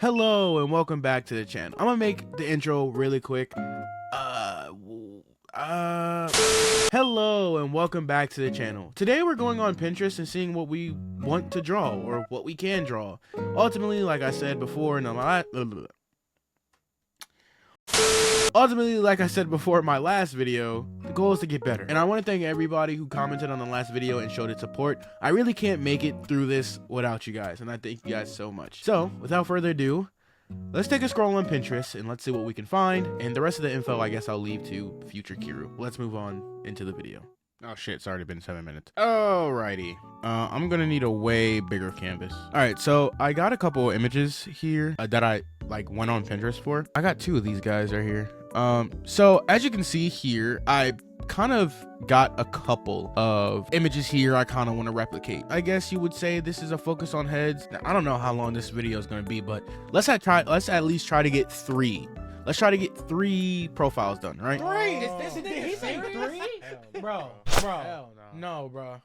Hello and welcome back to the channel. I'm gonna make the intro really quick. Hello and welcome back to the channel. Today we're going on Pinterest and seeing what we want to draw or what we can draw. Ultimately, like I said before in my last video, the goal is to get better. And I want to thank everybody who commented on the last video and showed its support. I really can't make it through this without you guys, and I thank you guys so much. So, without further ado, let's take a scroll on Pinterest and let's see what we can find. And the rest of the info, I guess I'll leave to future Kiru. Let's move on into the video. Oh shit, it's already been 7 minutes. Alrighty. I'm gonna need a way bigger canvas. Alright, so I got a couple images here that I went on Pinterest for. I got two of these guys right here. So as you can see here, I kind of got a couple of images here I kind of want to replicate. I guess you would say this is a focus on heads. Now, I don't know how long this video is going to be, but let's at least try to get three. Let's try to get 3 profiles done, right? 3? Did he say 3? Bro. Hell no, bro.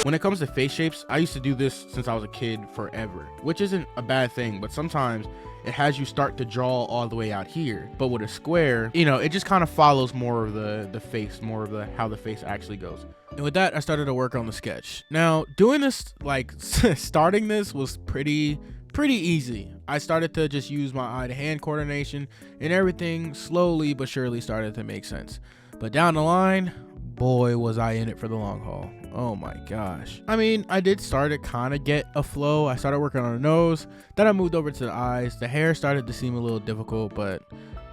When it comes to face shapes, I used to do this since I was a kid forever, which isn't a bad thing, but sometimes it has you start to draw all the way out here. But with a square, you know, it just kind of follows more of the face, more of how the face actually goes. And with that, I started to work on the sketch. Now, doing this, starting this was pretty easy. I started to just use my eye-to-hand coordination, and everything slowly but surely started to make sense. But down the line, boy, was I in it for the long haul. Oh my gosh. I mean, I did start to kind of get a flow. I started working on the nose, then I moved over to the eyes. The hair started to seem a little difficult, but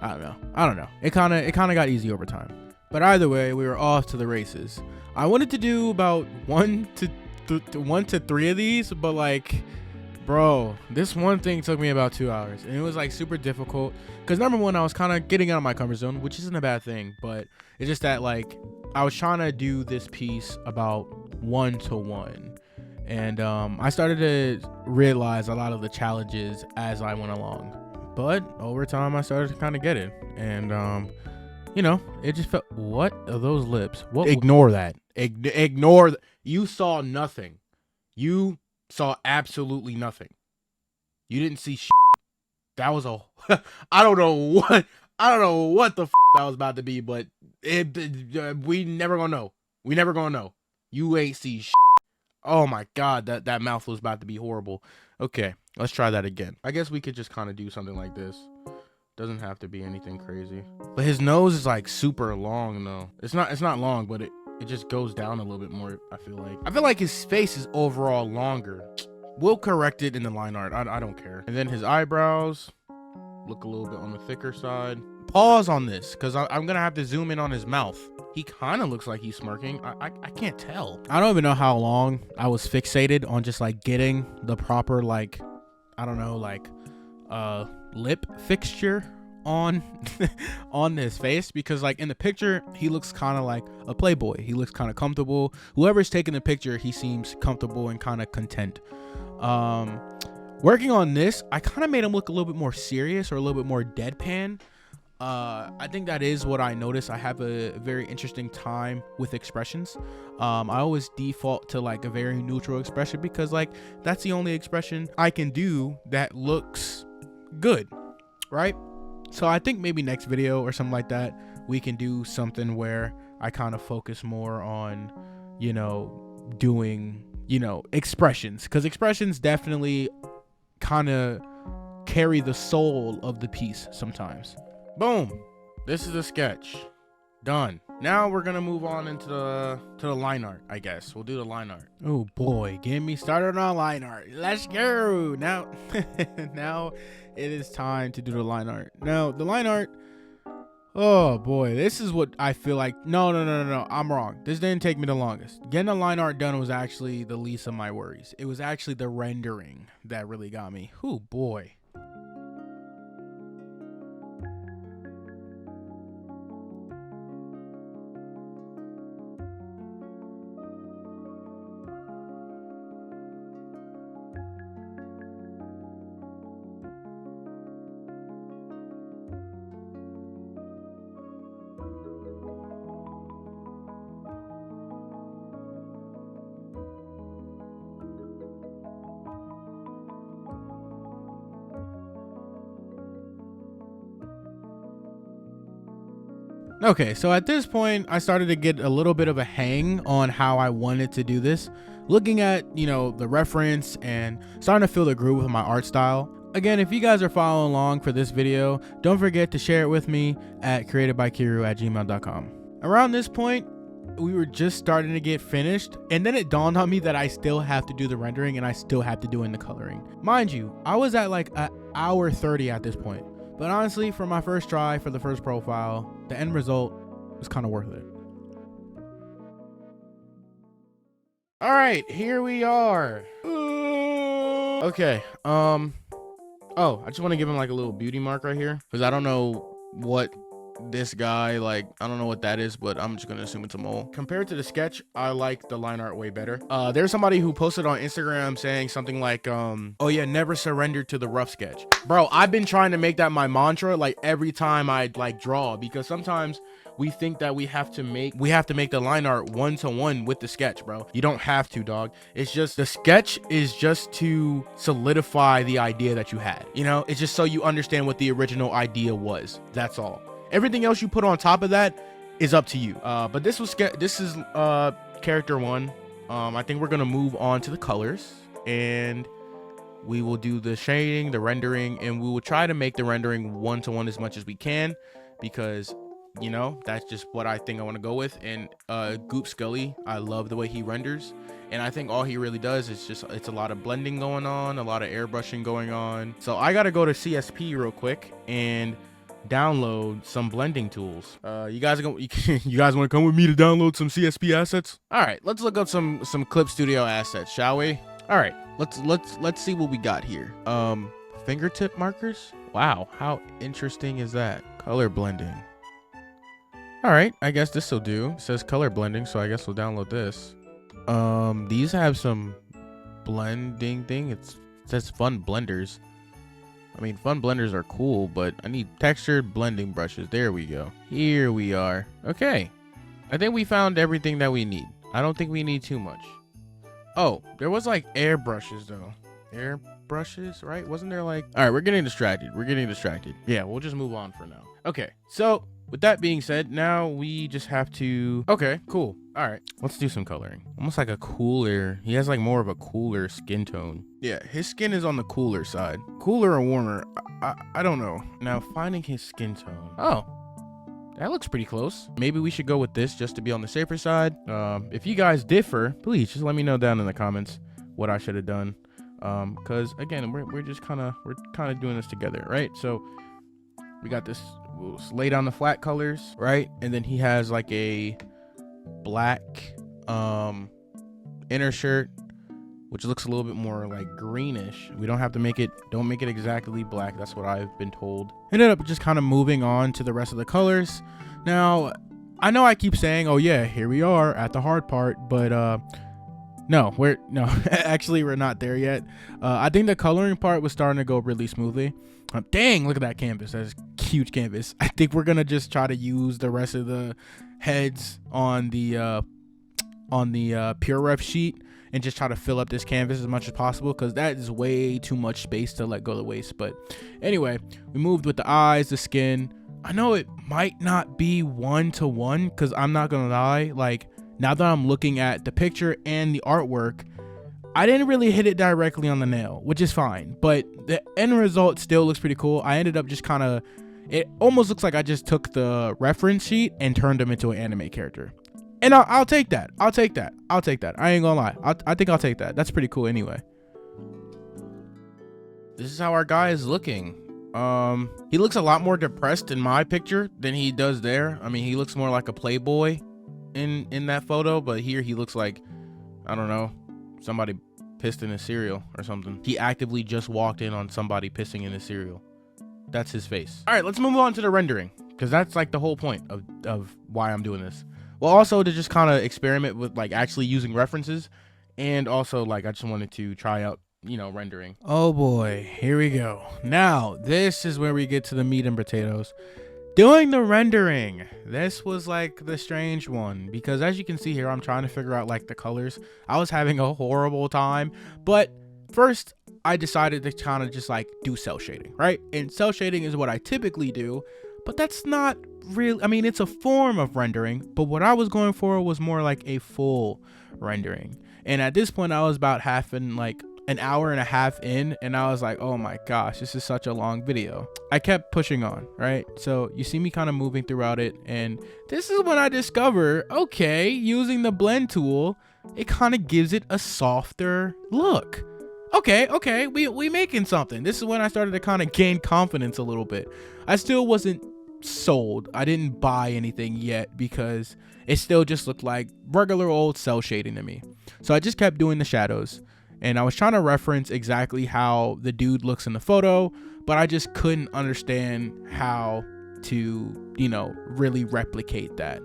I don't know. It kind of got easy over time. But either way, we were off to the races. I wanted to do about 1 to 3 of these, but bro, this one thing took me about 2 hours, and it was super difficult because number one, I was kind of getting out of my comfort zone, which isn't a bad thing, but it's just that I was trying to do this piece about 1-to-1, and I started to realize a lot of the challenges as I went along. But over time, I started to kind of get it, and you know, it just felt. What are those lips? What? Ignore that. Ignore. You saw nothing. You saw absolutely nothing. You didn't see shit. That was a I don't know what the that was about to be, but we never gonna know. We never gonna know. You ain't see shit. Oh my god, that mouth was about to be horrible. Okay, let's try that again. I guess we could just kind of do something like this. Doesn't have to be anything crazy. But his nose is super long though. It's not long, but it just goes down a little bit more. I feel like his face is overall longer. We'll correct it in the line art. I don't care. And then his eyebrows look a little bit on the thicker side. Pause on this because I'm gonna have to zoom in on his mouth. He kind of looks like he's smirking. I can't tell. I don't even know how long I was fixated on just getting the proper I don't know lip fixture on on his face, because in the picture he looks kind of like a playboy. He looks kind of comfortable. Whoever's taking the picture, he seems comfortable and kind of content. Working on this, I kind of made him look a little bit more serious or a little bit more deadpan. I think that is what I noticed. I have a very interesting time with expressions. I always default to a very neutral expression because that's the only expression I can do that looks good, right? So I think maybe next video or something like that, we can do something where I kind of focus more on, doing, expressions, because expressions definitely kind of carry the soul of the piece sometimes. Boom. This is a sketch. Done. Now we're gonna move on into the line art, I guess. We'll do the line art. Oh boy, get me started on line art. Let's go. Now now it is time to do the line art. Now the line art, oh boy, this is what I feel like. No, I'm wrong. This didn't take me the longest. Getting the line art done was actually the least of my worries. It was actually the rendering that really got me. Oh boy. Okay, so at this point, I started to get a little bit of a hang on how I wanted to do this. Looking at, you know, the reference and starting to feel the groove with my art style. Again, if you guys are following along for this video, don't forget to share it with me at CreatedByKiru@gmail.com. Around this point, we were just starting to get finished, and then it dawned on me that I still have to do the rendering and I still have to do in the coloring. Mind you, I was at like an hour 30 at this point. But honestly, for my first try for the first profile, the end result was kind of worth it. All right, here we are. Okay. Oh, I just want to give him like a little beauty mark right here because I don't know what this guy, like, I don't know what that is, but I'm just gonna assume it's a mole. Compared to the sketch, I like the line art way better. There's somebody who posted on Instagram saying something like, oh yeah, never surrender to the rough sketch. Bro, I've been trying to make that my mantra like every time I like draw, because sometimes we think that we have to make the line art one-to-one with the sketch, bro. You don't have to, dog. It's just the sketch is just to solidify the idea that you had, you know? It's just so you understand what the original idea was. That's all. Everything else you put on top of that is up to you. But this is character one. I think we're gonna move on to the colors, and we will do the shading, the rendering, and we will try to make the rendering one-to-one as much as we can, because, you know, that's just what I think I want to go with. And Goop Scully, I love the way he renders, and I think all he really does is just, it's a lot of blending going on, a lot of airbrushing going on. So I gotta go to CSP real quick and download some blending tools. You guys want to come with me to download some CSP assets? All right, let's look up some Clip Studio assets, shall we? All right, let's see what we got here. Fingertip markers. Wow, how interesting is that? Color blending. All right, I guess this will do. It says color blending, so I guess we'll download this. These have some blending thing. It says fun blenders. I mean, fun blenders are cool, but I need textured blending brushes. There we go. Here we are. Okay. I think we found everything that we need. I don't think we need too much. Oh, there was like air brushes though. Air brushes, right? Wasn't there like... All right, we're getting distracted. Yeah, we'll just move on for now. Okay, so with that being said, now we just have to... Okay, cool. All right, let's do some coloring. Almost like a cooler. He has like more of a cooler skin tone. Yeah, his skin is on the cooler side. Cooler or warmer, I don't know. Now finding his skin tone. Oh, that looks pretty close. Maybe we should go with this just to be on the safer side. If you guys differ, please just let me know down in the comments what I should have done. Because again, we're kind of doing this together, right? So we got this. We'll lay down the flat colors, right? And then he has like a black inner shirt, which looks a little bit more like greenish. We don't have to make it, don't make it exactly black. That's what I've been told. Ended up just kind of moving on to the rest of the colors. Now, I know I keep saying, oh yeah, here we are at the hard part, but no, actually we're not there yet. I think the coloring part was starting to go really smoothly. Dang, look at that canvas. That's a huge canvas. I think we're gonna just try to use the rest of the heads on the Pure Ref sheet and just try to fill up this canvas as much as possible, because that is way too much space to let go of the waste. But anyway, we moved with the eyes, the skin. I know it might not be one-to-one, because I'm not gonna lie, like, now that I'm looking at the picture and the artwork, I didn't really hit it directly on the nail, which is fine, but the end result still looks pretty cool. I ended up just kind of, it almost looks like I just took the reference sheet and turned him into an anime character. And I'll take that. I ain't gonna lie. I think I'll take that. That's pretty cool anyway. This is how our guy is looking. He looks a lot more depressed in my picture than he does there. I mean, he looks more like a playboy in that photo, but here he looks like, I don't know, somebody pissed in his cereal or something. He actively just walked in on somebody pissing in his cereal. That's his face. All right, let's move on to the rendering, because that's like the whole point of why I'm doing this. Well, also to just kind of experiment with like actually using references, and also like I just wanted to try out, you know, rendering. Oh boy, here we go. Now this is where we get to the meat and potatoes. Doing the rendering, this was like the strange one, because as you can see here, I'm trying to figure out like the colors. I was having a horrible time, but first I decided to kind of just like do cell shading, right? And cell shading is what I typically do, but that's not real. I mean, it's a form of rendering, but what I was going for was more like a full rendering. And at this point, I was about an hour and a half in, and I was like, oh my gosh, this is such a long video. I kept pushing on, right? So you see me kind of moving throughout it, and this is when I discover, okay, using the blend tool, it kind of gives it a softer look. Okay, we making something. This is when I started to kind of gain confidence a little bit. I still wasn't sold. I didn't buy anything yet because it still just looked like regular old cell shading to me. So I just kept doing the shadows, and I was trying to reference exactly how the dude looks in the photo, but I just couldn't understand how to, really replicate that.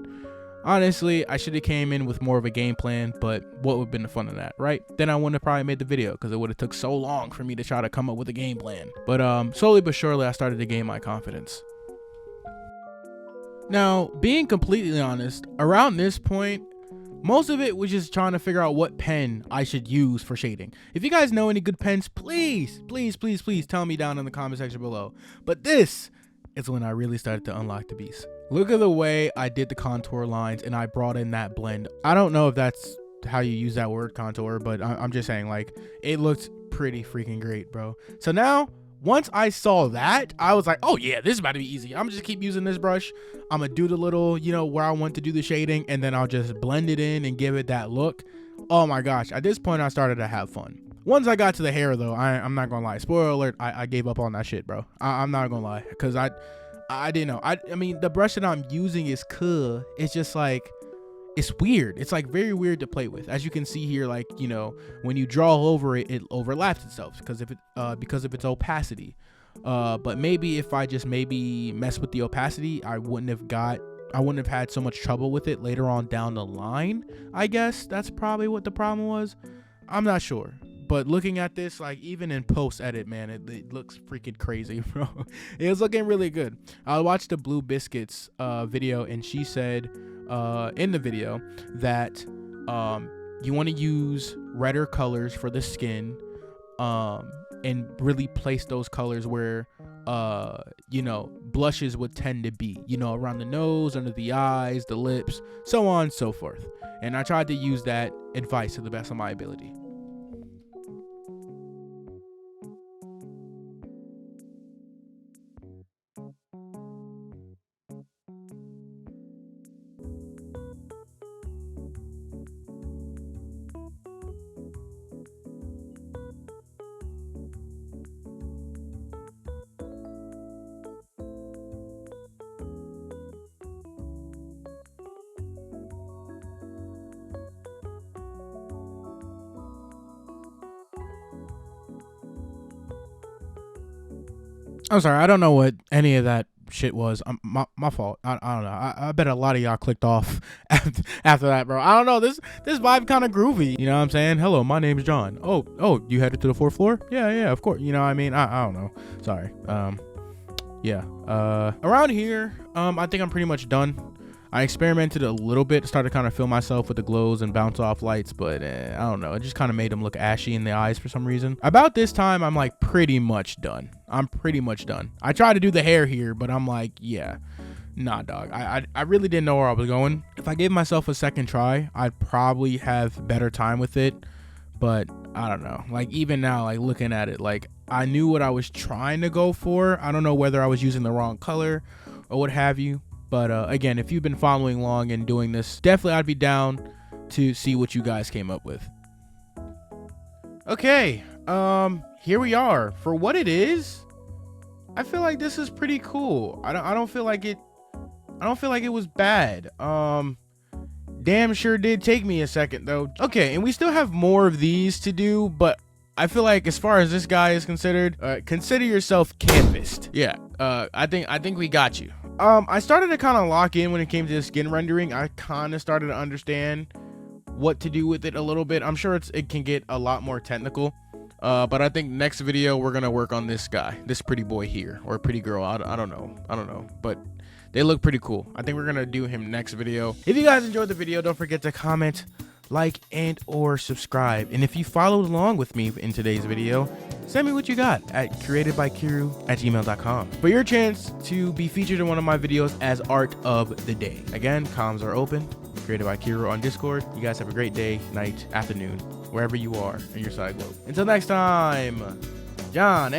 Honestly, I should have came in with more of a game plan, but what would have been the fun of that, right? Then I wouldn't have probably made the video because it would have took so long for me to try to come up with a game plan. But slowly but surely, I started to gain my confidence. Now, being completely honest, around this point, most of it was just trying to figure out what pen I should use for shading. If you guys know any good pens, please tell me down in the comment section below. But this is when I really started to unlock the beast. Look at the way I did the contour lines and I brought in that blend. I don't know if that's how you use that word, contour, but I'm just saying, like, it looked pretty freaking great, bro. So now, once I saw that, I was like, oh yeah, this is about to be easy. I'm just keep using this brush. I'm gonna do the little, where I want to do the shading, and then I'll just blend it in and give it that look. Oh my gosh, at this point I started to have fun. Once I got to the hair though, I'm not gonna lie, spoiler alert, I gave up on that shit, bro. I'm not gonna lie, because I didn't know. I mean, the brush that I'm using is cool. It's just like, it's weird. It's like very weird to play with. As you can see here, like, when you draw over it, it overlaps itself because of its opacity. But maybe if I just mess with the opacity, I wouldn't have had so much trouble with it later on down the line. I guess that's probably what the problem was. I'm not sure. But looking at this, like, even in post edit, man, it looks freaking crazy, bro. It was looking really good. I watched the Blue Biscuits video, and she said in the video that you want to use redder colors for the skin, and really place those colors where blushes would tend to be, around the nose, under the eyes, the lips, so on and so forth. And I tried to use that advice to the best of my ability. I'm sorry, I don't know what any of that shit was. My fault. I don't know. I bet a lot of y'all clicked off after that, bro. I don't know. This vibe kind of groovy. You know what I'm saying? Hello, my name's John. Oh, you headed to the 4th floor? Yeah, of course. You know what I mean? I don't know. Sorry. Yeah. Around here, I think I'm pretty much done. I experimented a little bit, started to kind of fill myself with the glows and bounce off lights, but I don't know. It just kind of made them look ashy in the eyes for some reason. About this time, I'm like pretty much done. I tried to do the hair here, but I'm like, yeah, nah, dog. I really didn't know where I was going. If I gave myself a second try, I'd probably have better time with it, but I don't know. Like, even now, like, looking at it, like, I knew what I was trying to go for. I don't know whether I was using the wrong color or what have you. But again, if you've been following along and doing this, definitely I'd be down to see what you guys came up with. Okay, here we are. For what it is, I feel like this is pretty cool. I don't feel like it was bad. Damn sure did take me a second though. Okay, and we still have more of these to do, but I feel like as far as this guy is considered, consider yourself canvassed. Yeah, I think we got you. I started to kind of lock in when it came to the skin rendering. I kind of started to understand what to do with it a little bit. I'm sure it can get a lot more technical, but I think next video we're gonna work on this guy, this pretty boy here, or pretty girl. I don't know, but they look pretty cool. I think we're gonna do him next video. If you guys enjoyed the video, don't forget to comment, like, and or subscribe. And if you followed along with me in today's video, send me what you got at CreatedByKiru@gmail.com for your chance to be featured in one of my videos as art of the day. again, comms are open. Created by Kiru on Discord. You guys have a great day, night, afternoon, wherever you are in your side globe. Until next time, John,